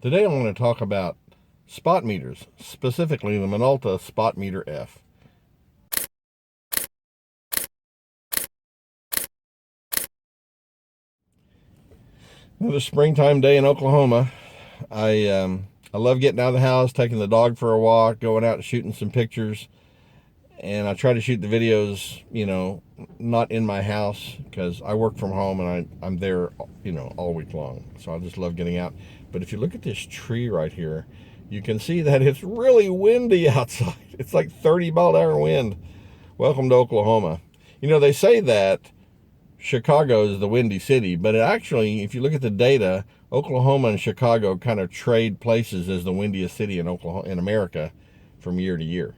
Today I want to talk about spot meters, specifically the Minolta Spotmeter F. Another springtime day in Oklahoma. I love getting out of the house, taking the dog for a walk, going out and shooting some pictures. And I try to shoot the videos, not in my house because I work from home and I'm there, all week long. So I just love getting out. But if you look at this tree right here, you can see that it's really windy outside. It's like 30-mile-an-hour wind. Welcome to Oklahoma. They say that Chicago is the windy city, but actually, if you look at the data, Oklahoma and Chicago kind of trade places as the windiest city in America from year to year.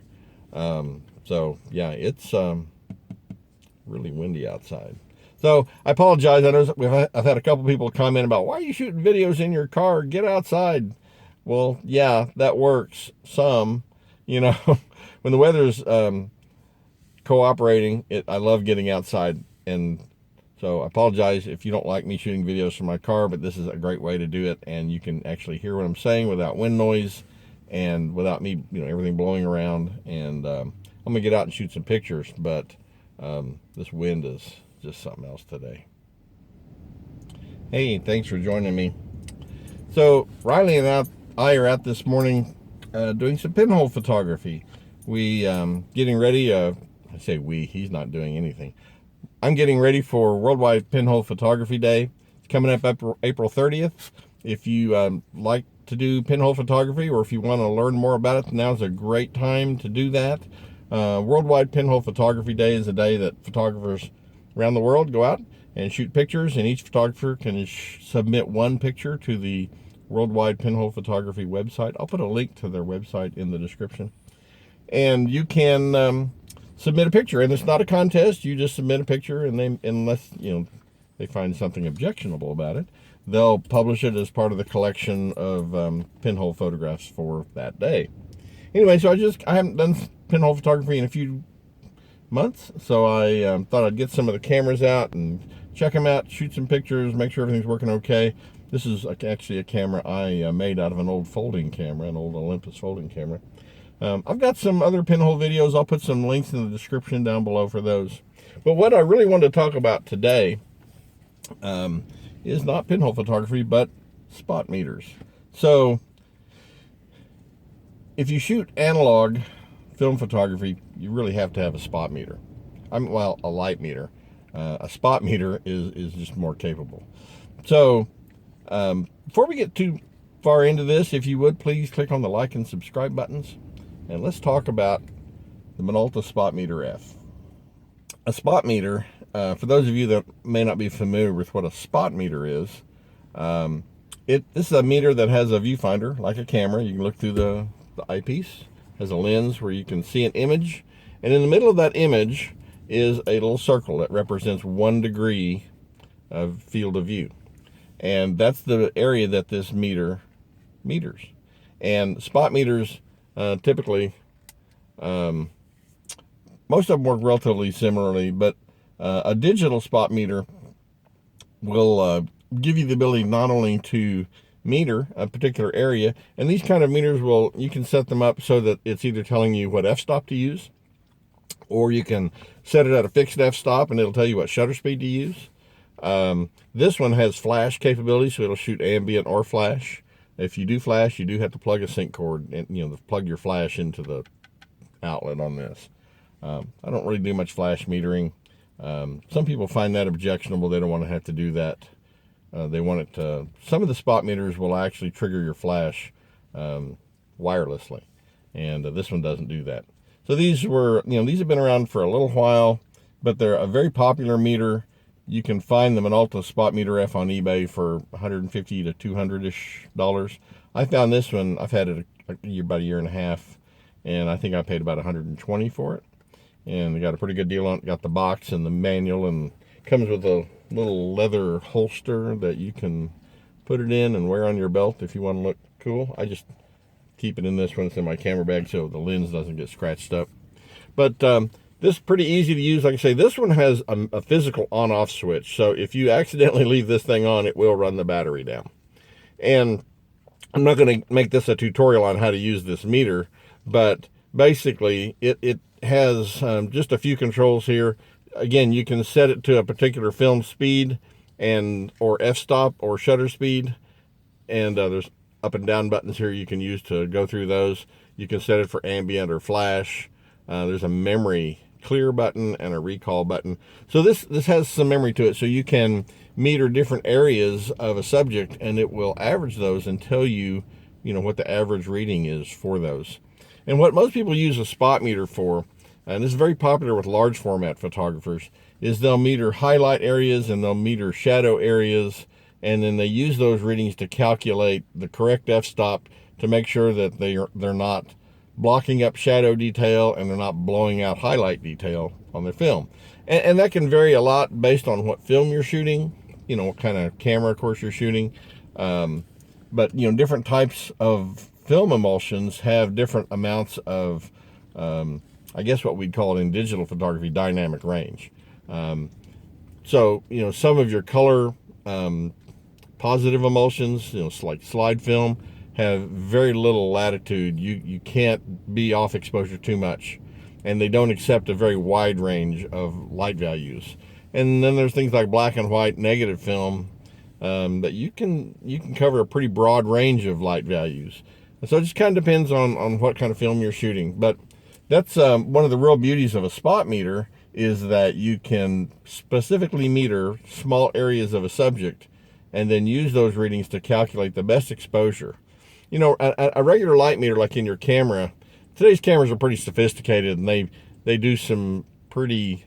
So yeah, it's really windy outside. So I apologize. I know I've had a couple people comment about, why are you shooting videos in your car? Get outside. Well, yeah, that works some. When the weather's cooperating, I love getting outside. And so I apologize if you don't like me shooting videos from my car, but this is a great way to do it. And you can actually hear what I'm saying without wind noise and without me, everything blowing around. And I'm gonna get out and shoot some pictures, but this wind is just something else today. Hey, thanks for joining me. So Riley and I are out this morning doing some pinhole photography. We getting ready. I say we. He's not doing anything. I'm getting ready for Worldwide Pinhole Photography Day. It's coming up April 30th. If you like to do pinhole photography, or if you want to learn more about it, now's a great time to do that. Worldwide Pinhole Photography Day is a day that photographers around the world go out and shoot pictures, and each photographer can submit one picture to the Worldwide Pinhole Photography website. I'll put a link to their website in the description. And you can submit a picture, and it's not a contest. You just submit a picture, and unless they find something objectionable about it, they'll publish it as part of the collection of pinhole photographs for that day. Anyway, so I haven't done pinhole photography in a few months, so I thought I'd get some of the cameras out and check them out, shoot some pictures, make sure everything's working okay. This is actually a camera I made out of an old folding camera, an old Olympus folding camera. I've got some other pinhole videos. I'll put some links in the description down below for those. But what I really want to talk about today is not pinhole photography, but spot meters. So if you shoot analog film photography, you really have to have a spot meter. A light meter. A spot meter is just more capable. So before we get too far into this, if you would, please click on the like and subscribe buttons. And let's talk about the Minolta Spotmeter F. A spot meter, for those of you that may not be familiar with what a spot meter is, this is a meter that has a viewfinder, like a camera. You can look through the eyepiece. Has a lens where you can see an image. And in the middle of that image is a little circle that represents 1 degree of field of view. And that's the area that this meter meters. And spot meters, typically, most of them work relatively similarly, but a digital spot meter will give you the ability not only to meter a particular area, and these kind of meters you can set them up so that it's either telling you what f-stop to use, or you can set it at a fixed f-stop and it'll tell you what shutter speed to use. This one has flash capability, so it'll shoot ambient or flash. If you do flash, you do have to plug a sync cord and plug your flash into the outlet on this. I don't really do much flash metering. Some people find that objectionable. They don't want to have to do that. They want it to. Some of the spot meters will actually trigger your flash wirelessly, and this one doesn't do that. So these have been around for a little while, but they're a very popular meter. You can find the Minolta Spotmeter F on eBay for $150 to $200-ish. I found this one. I've had it about a year and a half, and I think I paid about $120 for it. And they got a pretty good deal on it. Got the box and the manual, and comes with a little leather holster that you can put it in and wear on your belt if you want to look cool. I just keep it in this when it's in my camera bag so the lens doesn't get scratched up. But this is pretty easy to use. Like I say, this one has a physical on-off switch. So if you accidentally leave this thing on, it will run the battery down. And I'm not going to make this a tutorial on how to use this meter, but basically it has just a few controls here. Again, you can set it to a particular film speed and or f-stop or shutter speed, and there's up and down buttons here you can use to go through those. You can set it for ambient or flash. There's a memory clear button and a recall button. So this has some memory to it, so you can meter different areas of a subject and it will average those and tell you, what the average reading is for those. And what most people use a spot meter for, and this is very popular with large format photographers, is they'll meter highlight areas and they'll meter shadow areas, and then they use those readings to calculate the correct f-stop to make sure that they're not blocking up shadow detail and they're not blowing out highlight detail on their film. And that can vary a lot based on what film you're shooting, what kind of camera, of course, you're shooting. But, different types of film emulsions have different amounts of, I guess what we'd call it in digital photography, dynamic range. So, some of your color positive emulsions, like slide film, have very little latitude. You can't be off exposure too much, and they don't accept a very wide range of light values. And then there's things like black and white negative film that you can cover a pretty broad range of light values. And so it just kind of depends on what kind of film you're shooting. But that's one of the real beauties of a spot meter, is that you can specifically meter small areas of a subject and then use those readings to calculate the best exposure. A regular light meter like in your camera, today's cameras are pretty sophisticated, and they do some pretty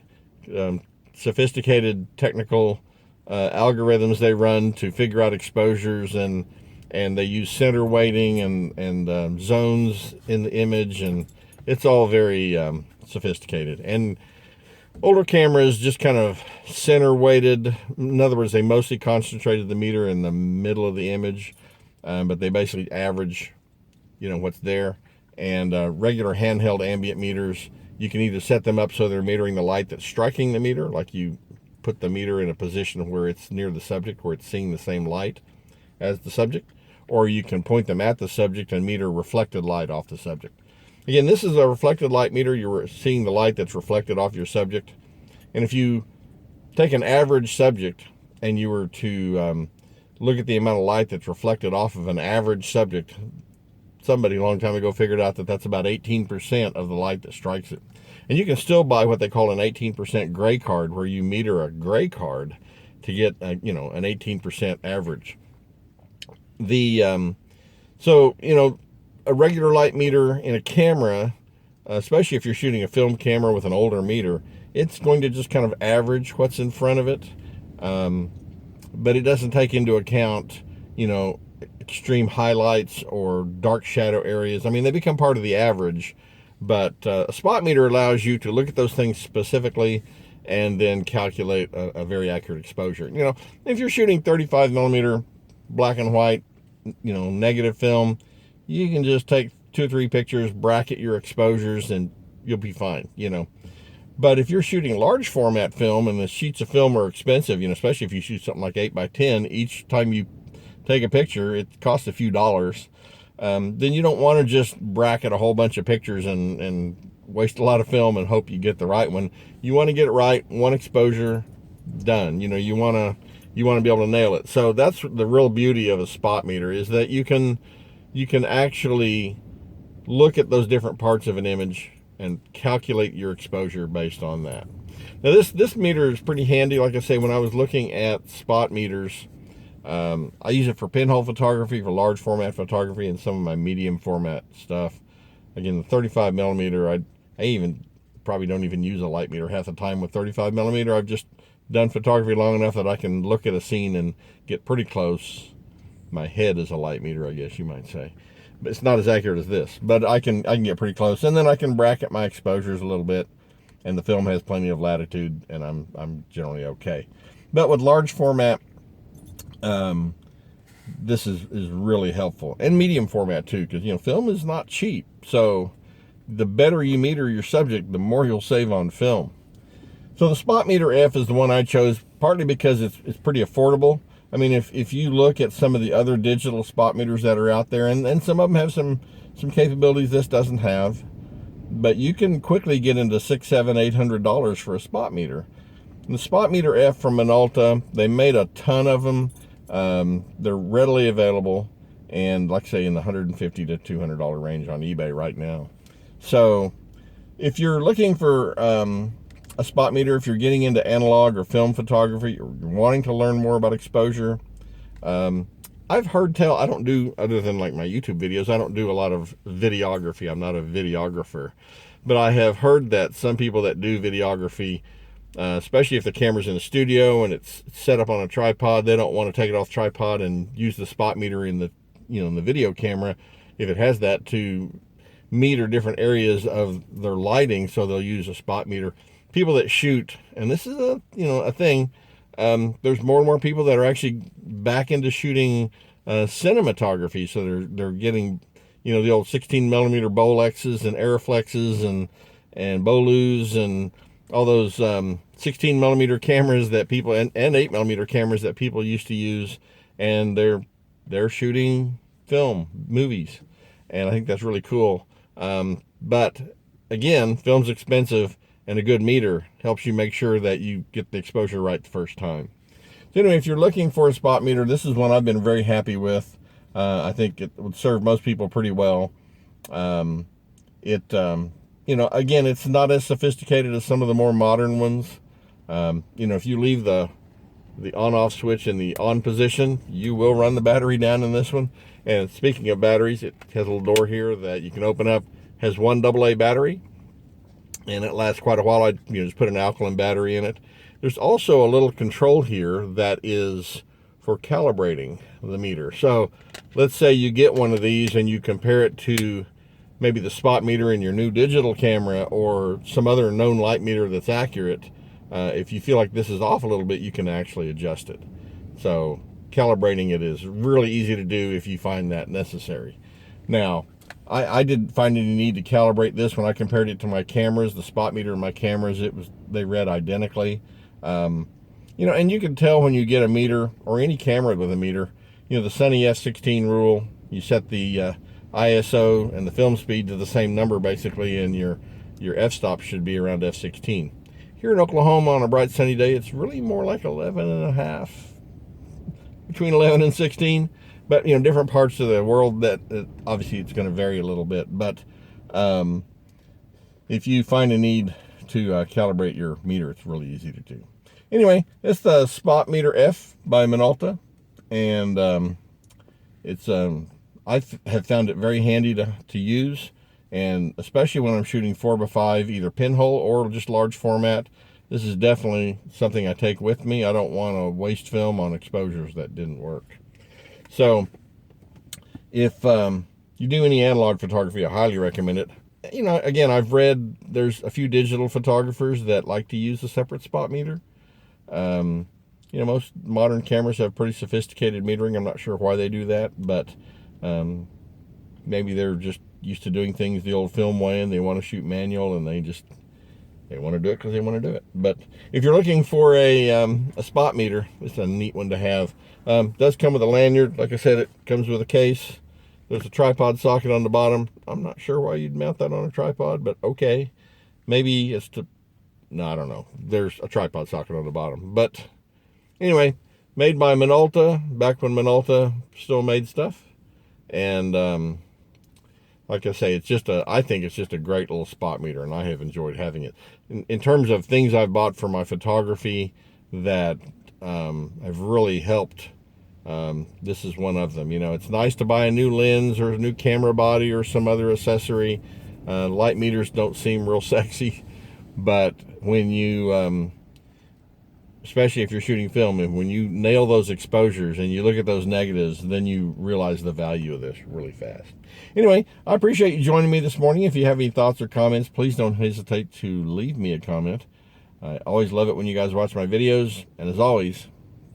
sophisticated technical algorithms they run to figure out exposures, and they use center weighting and zones in the image, and it's all very sophisticated. And older cameras just kind of center weighted. In other words, they mostly concentrated the meter in the middle of the image, but they basically average, what's there. And regular handheld ambient meters, you can either set them up so they're metering the light that's striking the meter, like you put the meter in a position where it's near the subject, where it's seeing the same light as the subject, or you can point them at the subject and meter reflected light off the subject. Again, this is a reflected light meter. You're seeing the light that's reflected off your subject. And if you take an average subject and you were to look at the amount of light that's reflected off of an average subject, somebody a long time ago figured out that that's about 18% of the light that strikes it. And you can still buy what they call an 18% gray card, where you meter a gray card to get an 18% average. A regular light meter in a camera, especially if you're shooting a film camera with an older meter, it's going to just kind of average what's in front of it, but it doesn't take into account extreme highlights or dark shadow areas. I mean, they become part of the average, but a spot meter allows you to look at those things specifically and then calculate a very accurate exposure. If you're shooting 35 millimeter black and white, negative film, you can just take 2 or 3 pictures, bracket your exposures, and you'll be fine, But if you're shooting large format film, and the sheets of film are expensive, especially if you shoot something like 8x10, each time you take a picture, it costs a few dollars. Then you don't want to just bracket a whole bunch of pictures and waste a lot of film and hope you get the right one. You want to get it right, one exposure, done. You want to be able to nail it. So that's the real beauty of a spot meter, is that you can actually look at those different parts of an image and calculate your exposure based on that. Now this meter is pretty handy. Like I say, when I was looking at spot meters, I use it for pinhole photography, for large format photography, and some of my medium format stuff. Again, the 35 millimeter, I even probably don't even use a light meter half the time with 35 millimeter. I've just done photography long enough that I can look at a scene and get pretty close. My head is a light meter, I guess you might say. But it's not as accurate as this, but I can get pretty close, and then I can bracket my exposures a little bit, and the film has plenty of latitude, and I'm generally okay. But with large format, this is really helpful, and medium format too, because film is not cheap. So the better you meter your subject, the more you'll save on film. So the Spotmeter F is the one I chose, partly because it's pretty affordable. I mean, if you look at some of the other digital spot meters that are out there, and some of them have some capabilities this doesn't have, but you can quickly get into $600, $700, $800 for a spot meter. And the Spotmeter F from Minolta, they made a ton of them. They're readily available, and like I say, in the $150 to $200 range on eBay right now. So if you're looking for a spot meter, if you're getting into analog or film photography, or you're wanting to learn more about exposure, I've heard tell, I don't do, other than like my YouTube videos, I don't do a lot of videography. I'm not a videographer. But I have heard that some people that do videography, especially if the camera's in the studio and it's set up on a tripod, they don't want to take it off the tripod and use the spot meter in the, in the video camera, if it has that, to meter different areas of their lighting. So they'll use a spot meter. People that shoot, and this is a thing, there's more and more people that are actually back into shooting cinematography. So they're getting, the old 16mm Bolexes and Arriflexes and Bolus and all those 16mm cameras that people, and 8mm cameras that people used to use, and they're shooting film, movies, and I think that's really cool. But again, film's expensive, and a good meter helps you make sure that you get the exposure right the first time. So anyway, if you're looking for a spot meter, this is one I've been very happy with. I think it would serve most people pretty well. Again, it's not as sophisticated as some of the more modern ones. If you leave the on-off switch in the on position, you will run the battery down in this one. And speaking of batteries, it has a little door here that you can open up. Has one AA battery, and it lasts quite a while. I just put an alkaline battery in it. There's also a little control here that is for calibrating the meter. So let's say you get one of these and you compare it to maybe the spot meter in your new digital camera or some other known light meter that's accurate. If you feel like this is off a little bit, you can actually adjust it. So calibrating it is really easy to do if you find that necessary. Now, I didn't find any need to calibrate this when I compared it to my cameras. The spot meter in my cameras, they read identically. And you can tell when you get a meter, or any camera with a meter, the Sunny F16 rule, you set the ISO and the film speed to the same number basically, and your f-stop should be around f16. Here in Oklahoma on a bright sunny day, it's really more like 11.5, between 11 and 16. But different parts of the world, that obviously it's going to vary a little bit. But if you find a need to calibrate your meter, it's really easy to do. Anyway, it's the Spotmeter F by Minolta, and I have found it very handy to use, and especially when I'm shooting 4x5, either pinhole or just large format. This is definitely something I take with me. I don't want to waste film on exposures that didn't work. So if you do any analog photography, I highly recommend it. Again, I've read there's a few digital photographers that like to use a separate spot meter. Most modern cameras have pretty sophisticated metering. I'm not sure why they do that, but maybe they're just used to doing things the old film way, and they want to shoot manual, and they want to do it because they want to do it. But if you're looking for a spot meter, it's a neat one to have. Does come with a lanyard. Like I said, it comes with a case. There's a tripod socket on the bottom. I'm not sure why you'd mount that on a tripod, but okay. Maybe it's I don't know. There's a tripod socket on the bottom. But anyway, made by Minolta, back when Minolta still made stuff. And like I say, I think it's just a great little spot meter, and I have enjoyed having it. In terms of things I've bought for my photography that have really helped, this is one of them. It's nice to buy a new lens or a new camera body or some other accessory. Light meters don't seem real sexy, but when you, especially if you're shooting film, and when you nail those exposures and you look at those negatives, then you realize the value of this really fast. Anyway, I appreciate you joining me this morning. If you have any thoughts or comments, please don't hesitate to leave me a comment. I always love it when you guys watch my videos, and as always,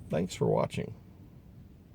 thanks for watching.